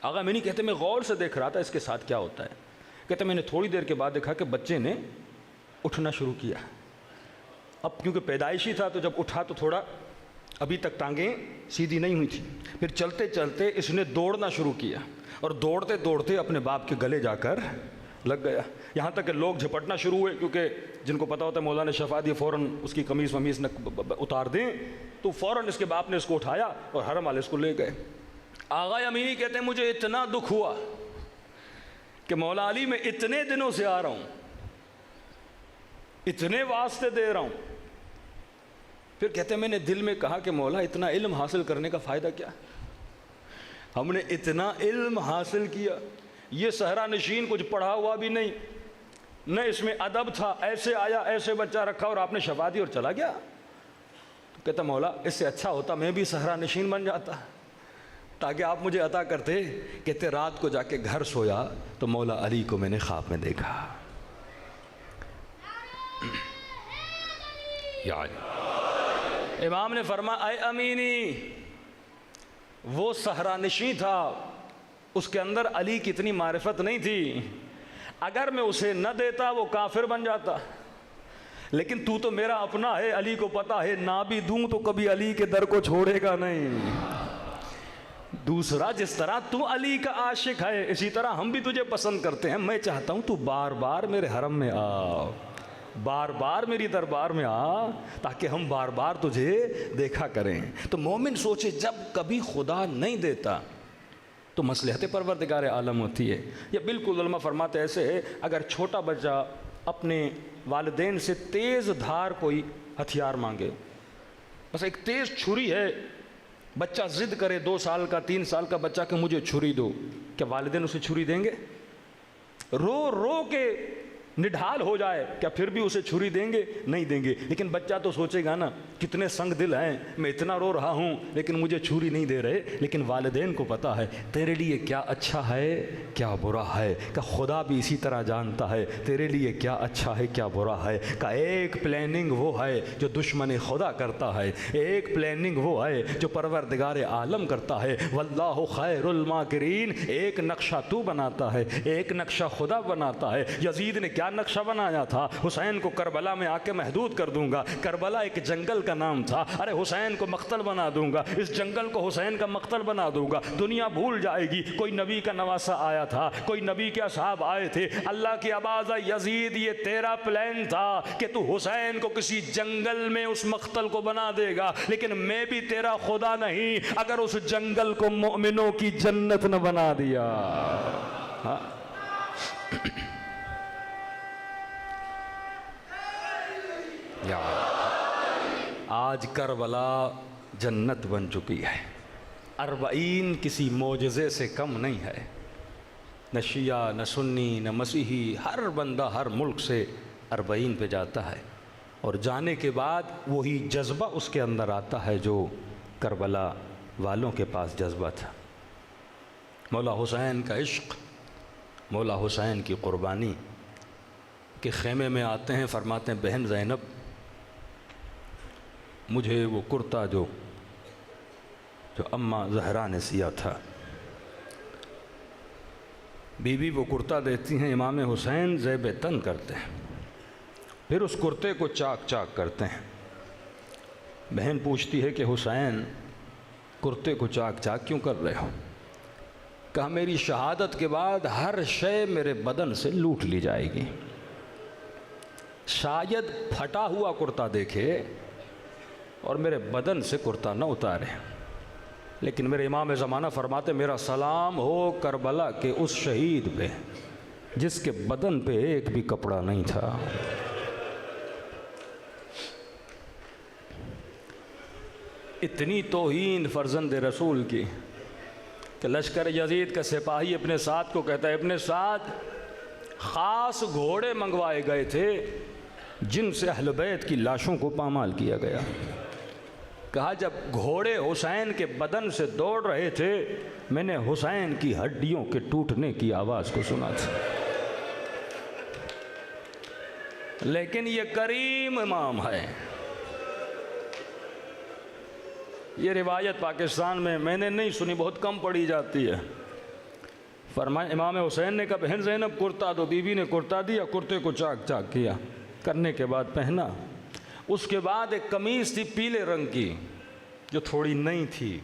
آغا میں نہیں کہتے، میں غور سے دیکھ رہا تھا اس کے ساتھ کیا ہوتا ہے۔ کہتے میں نے تھوڑی دیر کے بعد دیکھا کہ بچے نے اٹھنا شروع کیا۔ اب کیونکہ پیدائشی تھا تو جب اٹھا تو تھوڑا ابھی تک ٹانگیں سیدھی نہیں ہوئی تھی، پھر چلتے چلتے اس نے دوڑنا شروع کیا اور دوڑتے دوڑتے اپنے باپ کے گلے جا کر لگ گیا، یہاں تک کہ لوگ جھپٹنا شروع ہوئے، کیونکہ جن کو پتا ہوتا ہے مولا نے شفا دی فوراً اس کی قمیص ومیز اتار دیں، تو فوراً اس کے باپ نے اس کو اٹھایا اور حرم والے اس کو لے گئے۔ آغا امینی کہتے ہیں مجھے اتنا دکھ ہوا کہ مولا علی میں اتنے دنوں سے آ رہا ہوں، اتنے واسطے دے رہا ہوں، پھر کہتے ہیں میں نے دل میں کہا کہ مولا اتنا علم حاصل کرنے کا فائدہ کیا؟ ہم نے اتنا علم حاصل کیا، یہ صحرا نشین کچھ پڑھا ہوا بھی نہیں، نہ اس میں ادب تھا، ایسے آیا ایسے بچہ رکھا اور آپ نے شفا دی اور چلا گیا۔ تو کہتا مولا اس سے اچھا ہوتا میں بھی صحرا نشین بن جاتا تاکہ آپ مجھے عطا کرتے۔ کہتے رات کو جا کے گھر سویا تو مولا علی کو میں نے خواب میں دیکھا۔ یا علی، امام نے فرمایا اے امینی، وہ صحرا نشین تھا، اس کے اندر علی کی اتنی معرفت نہیں تھی، اگر میں اسے نہ دیتا وہ کافر بن جاتا، لیکن تو میرا اپنا ہے، علی کو پتا ہے نہ بھی دوں تو کبھی علی کے در کو چھوڑے گا نہیں۔ دوسرا جس طرح تو علی کا عاشق ہے اسی طرح ہم بھی تجھے پسند کرتے ہیں، میں چاہتا ہوں تو بار بار میرے حرم میں آ، بار بار میری دربار میں آ، تاکہ ہم بار بار تجھے دیکھا کریں۔ تو مومن سوچے جب کبھی خدا نہیں دیتا تو مصلحت پروردگار عالم ہوتی ہے۔ یہ بالکل علماء فرماتے ایسے ہے، اگر چھوٹا بچہ اپنے والدین سے تیز دھار کوئی ہتھیار مانگے، بس ایک تیز چھری ہے، بچہ ضد کرے 2 سال کا 3 سال کا بچہ کہ مجھے چھری دو، کیا والدین اسے چھری دیں گے؟ رو رو کے نڈھال ہو جائے کیا پھر بھی اسے چھری دیں گے؟ نہیں دیں گے۔ لیکن بچہ تو سوچے گا نا کتنے سنگ دل ہیں، میں اتنا رو رہا ہوں لیکن مجھے چھری نہیں دے رہے۔ لیکن والدین کو پتا ہے تیرے لیے کیا اچھا ہے کیا برا ہے، کہ خدا بھی اسی طرح جانتا ہے تیرے لیے کیا اچھا ہے کیا برا ہے، کہ ایک پلاننگ وہ ہے جو دشمن خدا کرتا ہے، ایک پلاننگ وہ ہے جو پروردگار عالم کرتا ہے۔ واللہ خیر الماکرین، ایک نقشہ تو بناتا ہے، ایک نقشہ خدا بناتا ہے۔ یزید نے کیا نقشہ بنایا تھا؟ حسین کو کربلا میں آ کے محدود کر دوں گا۔ کربلا ایک جنگل کا نام تھا، ارے حسین کو مقتل بنا دوں گا، اس جنگل کو حسین کا مقتل بنا دوں گا۔ دنیا بھول جائے گی کوئی نبی کا نواسہ آیا تھا، کوئی نبی کے اصحاب آئے تھے۔ اللہ کی آواز ہے یزید یہ تیرا پلان تھا کہ تو حسین کو کسی جنگل میں اس مقتل کو بنا دے گا، لیکن میں بھی تیرا خدا نہیں اگر اس جنگل کو مومنوں کی جنت نہ بنا دیا۔ ہاں آج کربلا جنت بن چکی ہے۔ 40 کسی معجزے سے کم نہیں ہے۔ نہ شیعہ نہ سنی نہ مسیحی، ہر بندہ ہر ملک سے 40 پہ جاتا ہے، اور جانے کے بعد وہی جذبہ اس کے اندر آتا ہے جو کربلا والوں کے پاس جذبہ تھا۔ مولا حسین کا عشق، مولا حسین کی قربانی کے خیمے میں آتے ہیں، فرماتے ہیں بہن زینب مجھے وہ کرتا جو اماں زہرا نے سیا تھا، بی بی وہ کرتا دیتی ہیں، امام حسین زیب تن کرتے ہیں، پھر اس کرتے کو چاک چاک کرتے ہیں۔ بہن پوچھتی ہے کہ حسین کرتے کو چاک چاک کیوں کر رہے ہو؟ کہا میری شہادت کے بعد ہر شے میرے بدن سے لوٹ لی جائے گی، شاید پھٹا ہوا کرتا دیکھے اور میرے بدن سے کرتا نہ اتارے، لیکن میرے امام زمانہ فرماتے میرا سلام ہو کربلا کے اس شہید پہ جس کے بدن پہ ایک بھی کپڑا نہیں تھا۔ اتنی توہین فرزند رسول کی کہ لشکر یزید کا سپاہی اپنے ساتھ کو کہتا ہے اپنے ساتھ خاص گھوڑے منگوائے گئے تھے جن سے اہل بیت کی لاشوں کو پامال کیا گیا۔ کہا جب گھوڑے حسین کے بدن سے دوڑ رہے تھے میں نے حسین کی ہڈیوں کے ٹوٹنے کی آواز کو سنا تھا۔ لیکن یہ کریم امام ہے، یہ روایت پاکستان میں نے نہیں سنی، بہت کم پڑھی جاتی ہے۔ فرمایا امام حسین نے کہا بہن زینب کرتا دو، بی بی نے کرتا دیا، کرتے کو چاک چاک کیا، کرنے کے بعد پہنا۔ اس کے بعد ایک قمیص تھی پیلے رنگ کی جو تھوڑی نئی تھی،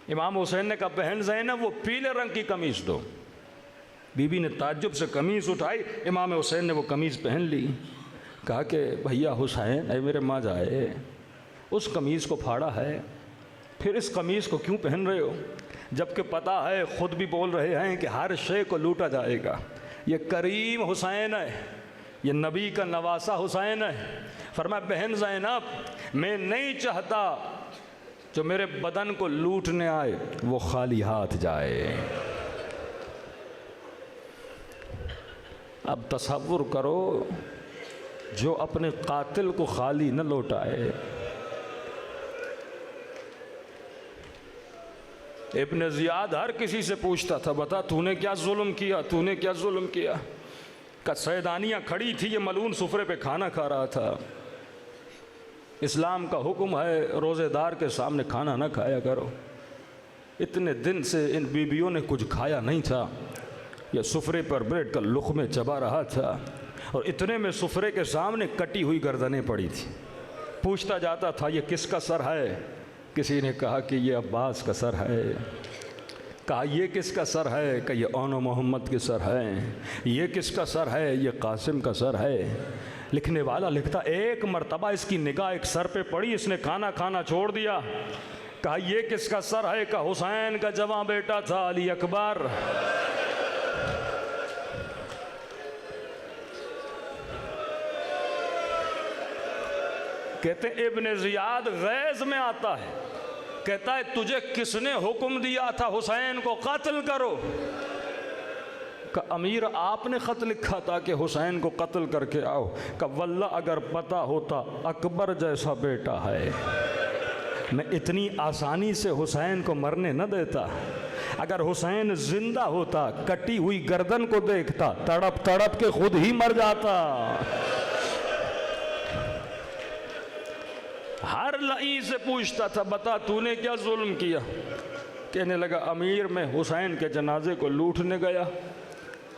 امام حسین نے کہا بہن زینب وہ پیلے رنگ کی قمیص دو۔ بی بی نے تعجب سے قمیص اٹھائی، امام حسین نے وہ قمیص پہن لی۔ کہا کہ بھیا حسین اے میرے ماں جائے، اس قمیص کو پھاڑا ہے، پھر اس قمیص کو کیوں پہن رہے ہو؟ جبکہ پتہ ہے خود بھی بول رہے ہیں کہ ہر شے کو لوٹا جائے گا۔ یہ کریم حسین ہے، یہ نبی کا نواسہ حسین ہے۔ فرمایا بہن زینب میں نہیں چاہتا جو میرے بدن کو لوٹنے آئے وہ خالی ہاتھ جائے۔ اب تصور کرو جو اپنے قاتل کو خالی نہ لوٹائے۔ ابن زیاد ہر کسی سے پوچھتا تھا بتا تو نے کیا ظلم کیا، تو نے کیا ظلم کیا؟ کہ سیدانیاں کھڑی تھی، یہ ملعون سفرے پہ کھانا کھا رہا تھا۔ اسلام کا حکم ہے روزے دار کے سامنے کھانا نہ کھایا کرو۔ اتنے دن سے ان بیویوں نے کچھ کھایا نہیں تھا، یہ سفرے پر بیٹھ کر لقمے چبا رہا تھا، اور اتنے میں سفرے کے سامنے کٹی ہوئی گردنیں پڑی تھی۔ پوچھتا جاتا تھا یہ کس کا سر ہے؟ کسی نے کہا کہ یہ عباس کا سر ہے، کہا یہ کس کا سر ہے؟ کہ یہ اون و محمد کے سر ہے۔ یہ کس کا سر ہے؟ یہ قاسم کا سر ہے۔ لکھنے والا لکھتا ایک مرتبہ اس کی نگاہ ایک سر پہ پڑی، اس نے کھانا کھانا چھوڑ دیا۔ کہا یہ کس کا سر ہے؟ کہ حسین کا جواں بیٹا تھا علی اکبر۔ کہتے ہیں ابن زیاد غیظ میں آتا ہے، کہتا ہے تجھے کس نے حکم دیا تھا حسین کو قتل کرو؟ کہ امیر آپ نے خط لکھا تھا کہ حسین کو قتل کر کے آؤ۔ کہ واللہ اگر پتہ ہوتا اکبر جیسا بیٹا ہے میں اتنی آسانی سے حسین کو مرنے نہ دیتا۔ اگر حسین زندہ ہوتا کٹی ہوئی گردن کو دیکھتا تڑپ تڑپ کے خود ہی مر جاتا۔ ہر لعین سے پوچھتا تھا بتا تو نے کیا ظلم کیا؟ کہنے لگا امیر میں حسین کے جنازے کو لوٹنے گیا،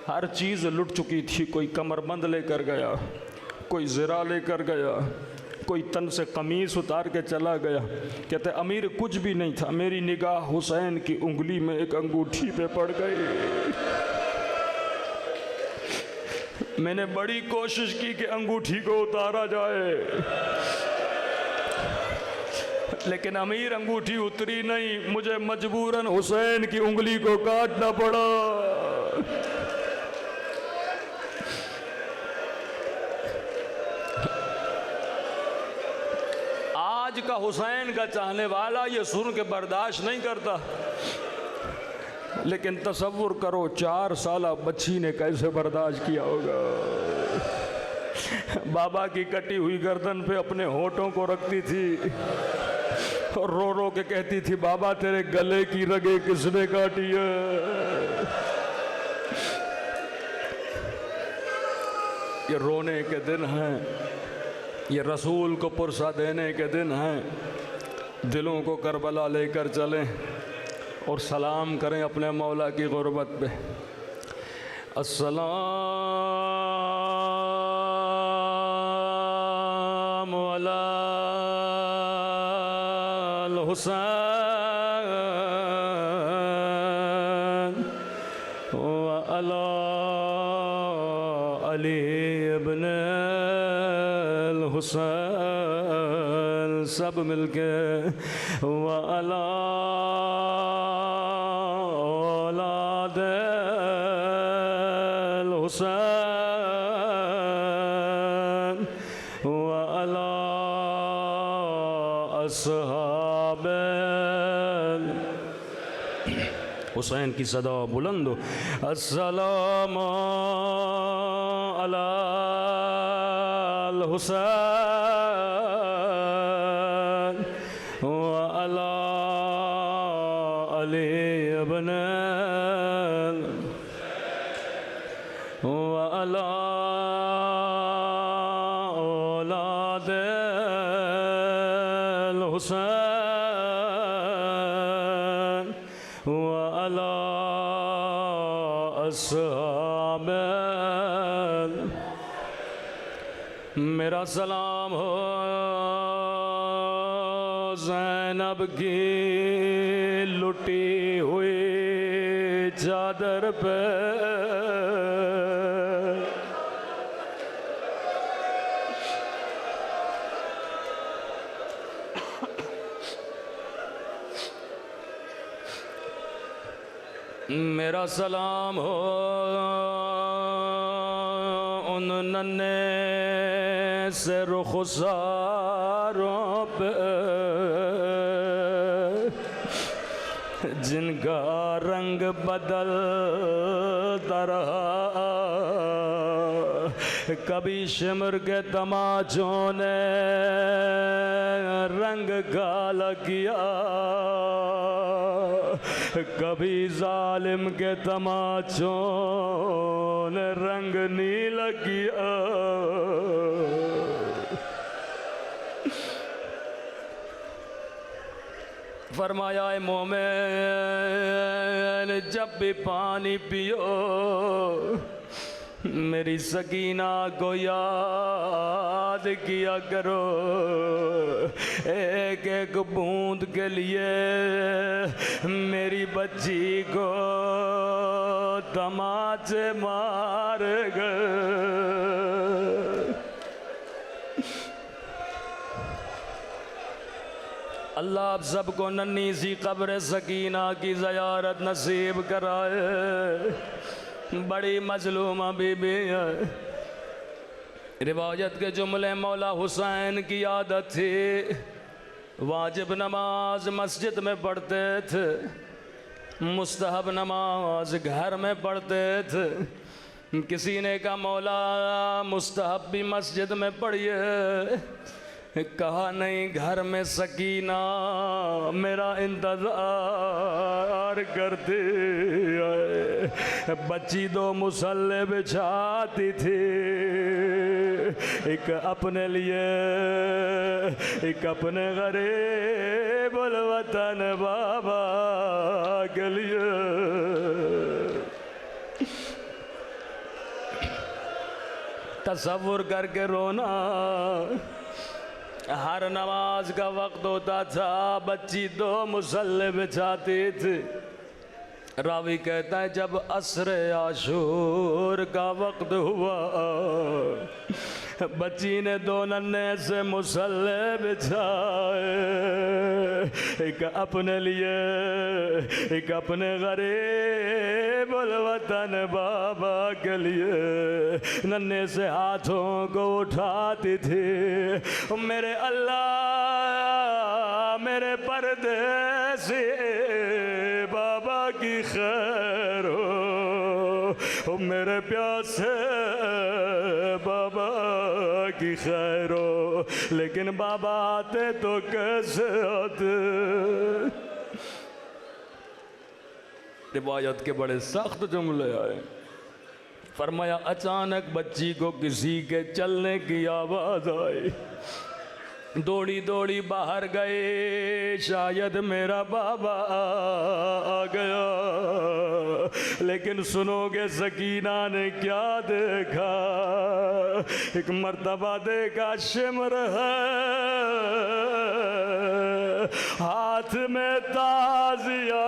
ہر چیز لٹ چکی تھی، کوئی کمر بند لے کر گیا، کوئی زرہ لے کر گیا، کوئی تن سے قمیص اتار کے چلا گیا۔ کہتے امیر کچھ بھی نہیں تھا، میری نگاہ حسین کی انگلی میں ایک انگوٹھی پہ پڑ گئی۔ میں نے بڑی کوشش کی کہ انگوٹھی کو اتارا جائے، لیکن امیر انگوٹھی اتری نہیں، مجھے مجبوراً حسین کی انگلی کو کاٹنا پڑا۔ آج کا حسین کا چاہنے والا یہ سن کے برداشت نہیں کرتا، لیکن تصور کرو 4 سالہ بچی نے کیسے برداشت کیا ہوگا۔ بابا کی کٹی ہوئی گردن پہ اپنے ہونٹوں کو رکھتی تھی اور رو رو کے کہتی تھی بابا تیرے گلے کی رگیں کس نے کاٹی ہے؟ یہ رونے کے دن ہیں، یہ رسول کو پرسہ دینے کے دن ہیں۔ دلوں کو کربلا لے کر چلیں اور سلام کریں اپنے مولا کی غربت پہ۔ السلام علی الحسین وعلی علی ابن الحسین، سب مل کے وعلی اولاد الحسین وعلی اصحاب حسین کی صدا بلند ہو۔ السلام علی الحسین وعلی علی ابن وعلی اولاد الحسین وعلی اصحاب۔ میرا سلام ہو زینب کی لٹی ہوئی چادر پہ، میرا سلام ہو ان ننھے سے رخساروں پہ جن کا رنگ بدلتا رہا، کبھی شمر کے تماچوں نے رنگ کالا کیا، کبھی ظالم کے تماچوں نے رنگ نیلا کیا۔ فرمایا اے مومن جب بھی پانی پیو میری سکینہ کو یاد کیا کرو، ایک ایک بوند کے لیے میری بچی کو تماچے مار گئے۔ اللہ آپ سب کو ننھی سی قبر سکینہ کی زیارت نصیب کرائے۔ بڑی مظلومہ بی بی ہے۔ روایت کے جملے مولا حسین کی عادت تھی، واجب نماز مسجد میں پڑھتے تھے، مستحب نماز گھر میں پڑھتے تھے۔ کسی نے کہا مولا مستحب بھی مسجد میں پڑھیے، کہا نہیں، گھر میں سکینہ میرا انتظار کرتی ہے۔ بچی دو مصلے بچھاتی تھی، ایک اپنے لیے ایک اپنے غریب الوطن بابا کے لیے۔ تصور کر کے رونا، ہر نماز کا وقت ہوتا تھا، بچی دو مصلے بچھاتی تھی۔ راوی کہتا ہے جب عصر عاشور کا وقت ہوا، بچی نے دو ننھے سے مصلے بچھائے، ایک اپنے لیے ایک اپنے غریب الوطن بابا کے لیے۔ ننھے سے ہاتھوں کو اٹھاتی تھی، میرے اللہ میرے پردیسی بابا کی خیر ہو، میرے پیاسے بابا کی خیر ہو۔ لیکن بابا آتے تو کیسے آتے؟ روایت کے بڑے سخت جملے آئے۔ فرمایا اچانک بچی کو کسی کے چلنے کی آواز آئی، دوڑی دوڑی باہر گئے، شاید میرا بابا آ گیا۔ لیکن سنو گے سکینہ نے کیا دیکھا؟ ایک مرتبہ دیکھا شمر ہے، ہاتھ میں تازیانہ،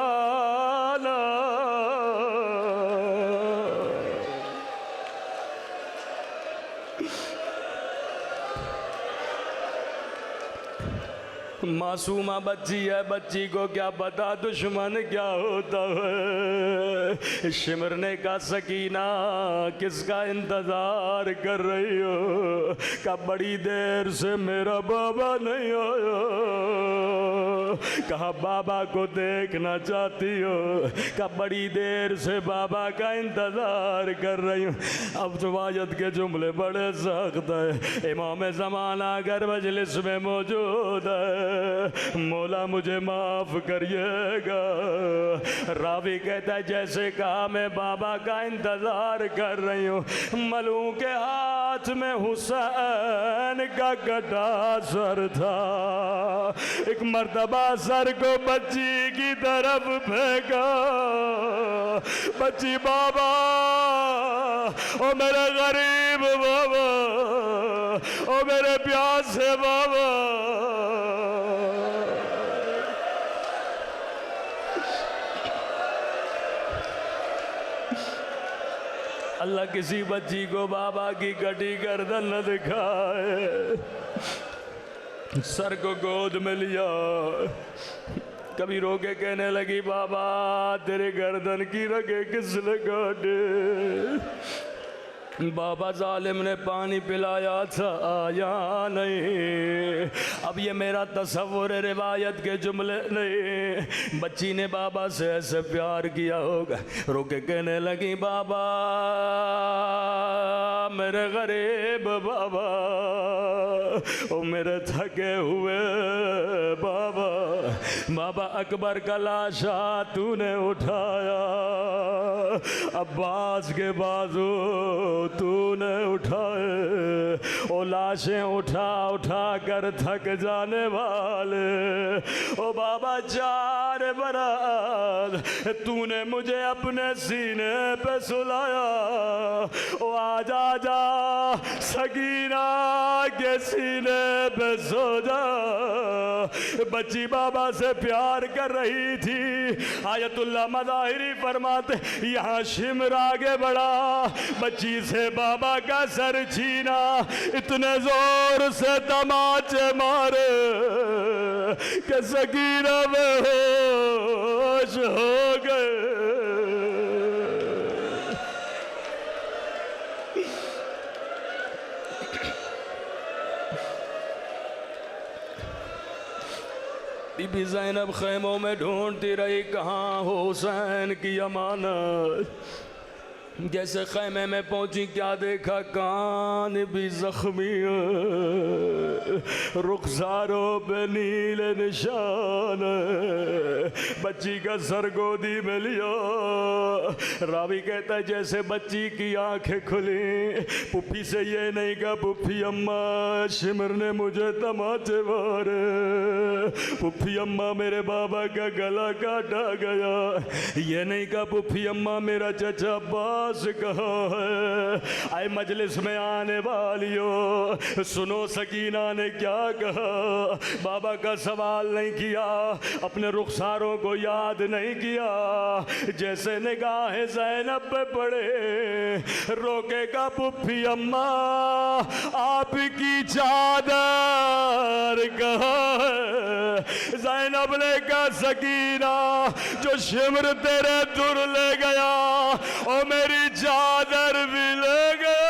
معصومہ بچی ہے، بچی کو کیا پتا دشمن کیا ہوتا ہے۔ شمر نے کہا سکینہ کس کا انتظار کر رہی ہو؟ کہا بڑی دیر سے میرا بابا نہیں آیا۔ کہا بابا کو دیکھنا چاہتی ہو؟ کہا بڑی دیر سے بابا کا انتظار کر رہی ہوں۔ اب روایت کے جملے بڑے سخت ہیں۔ امام زمانہ اگر مجلس میں موجود ہے، مولا مجھے معاف کریے گا۔ راوی کہتا ہے جیسے کہا میں بابا کا انتظار کر رہی ہوں، ملوں کے ہاتھ میں حسین کا کٹا سر تھا۔ ایک مرتبہ سر کو بچی کی طرف پھینکا، بچی بابا او میرے غریب بابا، او میرے پیاسے بابا۔ اللہ کسی بچی کو بابا کی کٹی گردن نہ دکھائے۔ سر کو گود میں لیا، کبھی رو کے کہنے لگی بابا تیرے گردن کی رگیں کس نے کاٹے؟ بابا ظالم نے پانی پلایا تھا یا نہیں؟ اب یہ میرا تصور ہے، روایت کے جملے نہیں۔ بچی نے بابا سے ایسے پیار کیا ہوگا، رو کے کہنے لگی بابا میرے غریب بابا، او میرے تھکے ہوئے بابا۔ بابا اکبر کا لاشا تو نے اٹھایا، عباس کے بازو تو نے اٹھائے، او لاشیں اٹھا اٹھا کر تھک جانے والے، او بابا 4 برس تو نے مجھے اپنے سینے پہ سلایا، او جا جا سکینہ کے سینے پہ سو جا. بچی بابا سے پیار کر رہی تھی. آیت اللہ مظاہری فرماتے یہاں شمر آگے بڑھا, بچی سے بابا کا سر چھینا, اتنے زور سے تماچے مارے کہ سکینہ بے ہوش ہو گئے. بی بی زینب خیموں میں ڈھونڈتی رہی کہاں ہو حسین کی امانت. جیسے خیمے میں پہنچی کیا دیکھا, کان بھی زخمی, رخساروں پہ نیل نشان, بچی کا سر گودی میں لیا. راوی کہتا ہے جیسے بچی کی آنکھیں کھلی, پھپھی سے یہ نہیں کہا پھپھی اماں شمر نے مجھے تماچے مارے, پھپھی اماں میرے بابا کا گلا کاٹا گیا, یہ نہیں کہا پھپھی اماں میرا چچا عباس کہاں ہے. اے مجلس میں آنے والیوں سنو, سکینہ نے کیا کہا. بابا کا سوال نہیں کیا, اپنے رخساروں کو یاد نہیں کیا. جیسے نگاہ زینب پہ پڑے, روکے گا پھپھی اماں آپ کی چادر کہاں ہے. زینب نے کہا سکینہ جو شمر تیرے در لے گیا اور میری چادر بھی لے گیا.